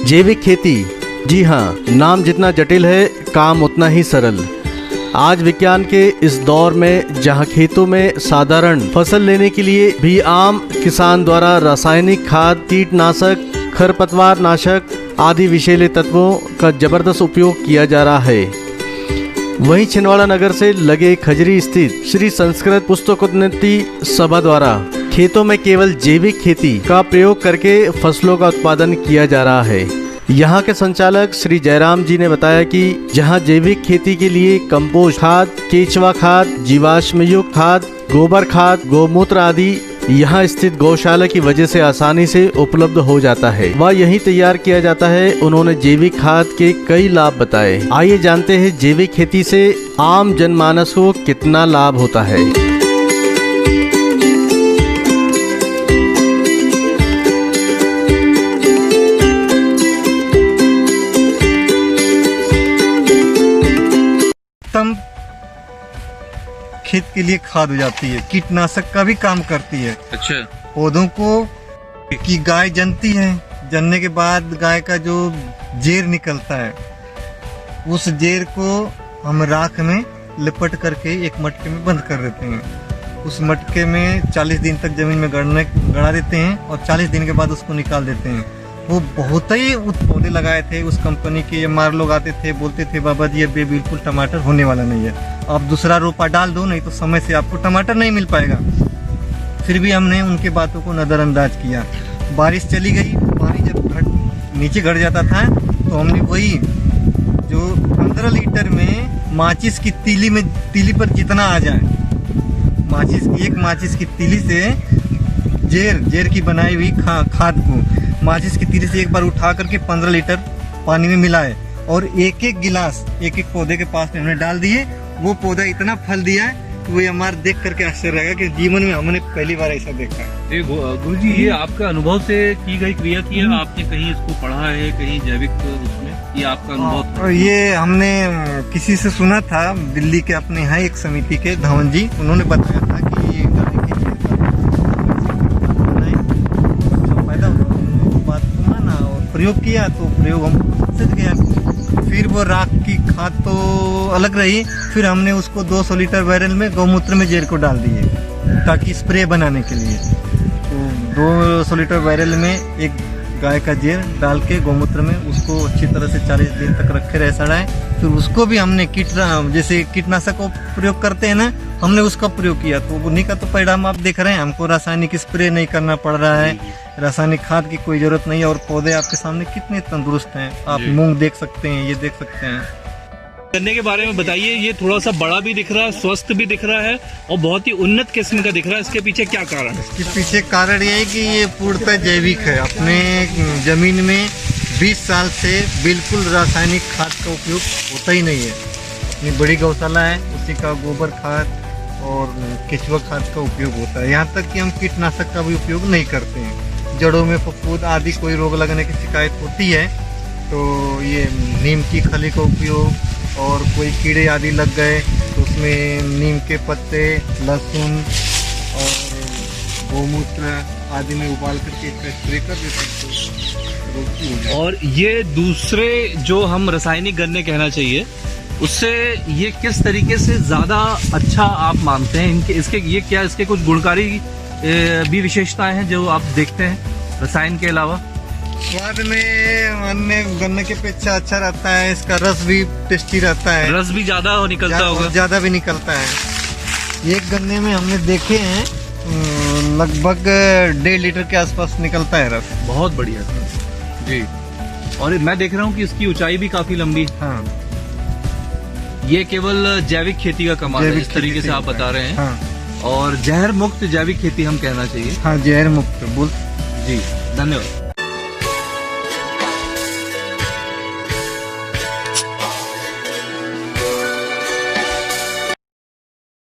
जैविक खेती, जी हाँ, नाम जितना जटिल है काम उतना ही सरल। आज विज्ञान के इस दौर में जहाँ खेतों में साधारण फसल लेने के लिए भी आम किसान द्वारा रासायनिक खाद, कीटनाशक, खरपतवार नाशक आदि विषैले तत्वों का जबरदस्त उपयोग किया जा रहा है, वहीं छिंदवाड़ा नगर से लगे खजरी स्थित श्री संस्कृत पुस्तकोन्नति सभा द्वारा खेतों में केवल जैविक खेती का प्रयोग करके फसलों का उत्पादन किया जा रहा है। यहाँ के संचालक श्री जयराम जी ने बताया कि जहाँ जैविक खेती के लिए कंपोस्ट खाद, केचुआ खाद, जीवाश्म युक्त खाद, गोबर खाद, गौमूत्र आदि यहाँ स्थित गौशाला की वजह से आसानी से उपलब्ध हो जाता है, वह यहीं तैयार किया जाता है। उन्होंने जैविक खाद के कई लाभ बताए। आइए जानते हैं जैविक खेती से आम जनमानस को कितना लाभ होता है। उत्तम खेत के लिए खाद हो जाती है, कीटनाशक का भी काम करती है। अच्छा। पौधों को कि गाय जनती है, जनने के बाद गाय का जो जेर निकलता है, उस जेर को हम राख में लिपट करके एक मटके में बंद कर देते हैं। उस मटके में 40 दिन तक जमीन में गड़ा देते हैं और 40 दिन के बाद उसको निकाल देते हैं। वो बहुत ही पौधे लगाए थे उस कंपनी के, मार लोग आते थे, बोलते थे बाबा जी ये बिल्कुल टमाटर होने वाला नहीं है, आप दूसरा रोपा डाल दो, नहीं तो समय से आपको टमाटर नहीं मिल पाएगा। फिर भी हमने उनके बातों को नज़रअंदाज किया। बारिश चली गई, पानी जब नीचे घट जाता था तो हमने वही जो 15 लीटर में माचिस की तीली पर जितना आ जाए, एक माचिस की तीली से जेर की बनाई हुई खाद को माचिस की तीली से एक बार उठा करके 15 लीटर पानी में मिलाए और एक एक गिलास एक पौधे के पास में हमने डाल दिए। वो पौधा इतना फल दिया है कि वो हमारे देख करके आश्चर्य रहेगा कि जीवन में हमने पहली बार ऐसा देखा है। गुरुजी, ये आपका अनुभव से की गई क्रिया की है? आपने कहीं इसको पढ़ा है, कहीं जैविक उसमें, ये आपका अनुभव? और ये हमने किसी से सुना था, दिल्ली के अपने यहाँ एक समिति के धवन जी, उन्होंने बताया था कि ये प्रयोग किया तो प्रयोग हम सिद्ध गया। फिर वो राख की खाद तो अलग रही, फिर हमने उसको 200 लीटर बैरल में गौमूत्र में जेर को डाल दिए ताकि स्प्रे बनाने के लिए। तो 200 लीटर बैरल में एक गाय का जेर डाल के गौमूत्र में उसको अच्छी तरह से 40 दिन तक रखे रह सड़ाए। फिर उसको भी हमने जैसे कीटनाशक को प्रयोग करते हैं ना, हमने उसका प्रयोग किया तो उन्हीं का तो परिणाम आप देख रहे हैं। हमको रासायनिक स्प्रे नहीं करना पड़ रहा है, रासायनिक खाद की कोई जरूरत नहीं है और पौधे आपके सामने कितने तंदुरुस्त हैं। आप मूंग देख सकते हैं, ये देख सकते हैं। गन्ने के बारे में बताइए। ये थोड़ा सा बड़ा भी दिख रहा है, स्वस्थ भी दिख रहा है और बहुत ही उन्नत किस्म का दिख रहा है। इसके पीछे क्या कारण है? इसके पीछे कारण ये है कि ये पूर्णतः जैविक है। अपने जमीन में 20 साल से बिल्कुल रासायनिक खाद का उपयोग होता ही नहीं है। अपनी बड़ी गौशाला है, उसी का गोबर खाद और केचुआ खाद का उपयोग होता है। यहाँ तक कि हम कीटनाशक का भी उपयोग नहीं करते हैं। जड़ों में फफूंद आदि कोई रोग लगने की शिकायत होती है तो ये नीम की खली का उपयोग, और कोई कीड़े आदि लग गए तो उसमें नीम के पत्ते, लहसुन और गौमूत्र आदि में उबाल करके इसका स्प्रे कर देते हैं। और ये दूसरे जो हम रासायनिक गन्ने कहना चाहिए, उससे ये किस तरीके से ज्यादा अच्छा आप मानते हैं? इसके कुछ गुणकारी भी विशेषताएं हैं जो आप देखते हैं रसायन के अलावा? स्वाद में अन्य गन्ने के अपेक्षा अच्छा रहता है, इसका रस भी टेस्टी रहता है, रस भी ज्यादा निकलता होगा, ज्यादा भी निकलता है। एक गन्ने में हमने देखे हैं लगभग 1.5 लीटर के आसपास निकलता है रस। बहुत बढ़िया जी। और मैं देख रहा हूँ कि इसकी ऊंचाई भी काफी लंबी। हाँ, ये केवल जैविक खेती का कमाल है, इस तरीके से आप बता रहे हैं। हाँ। और जहर मुक्त जैविक खेती हम कहना चाहिए। हाँ, जहर मुक्त बोल। जी, धन्यवाद।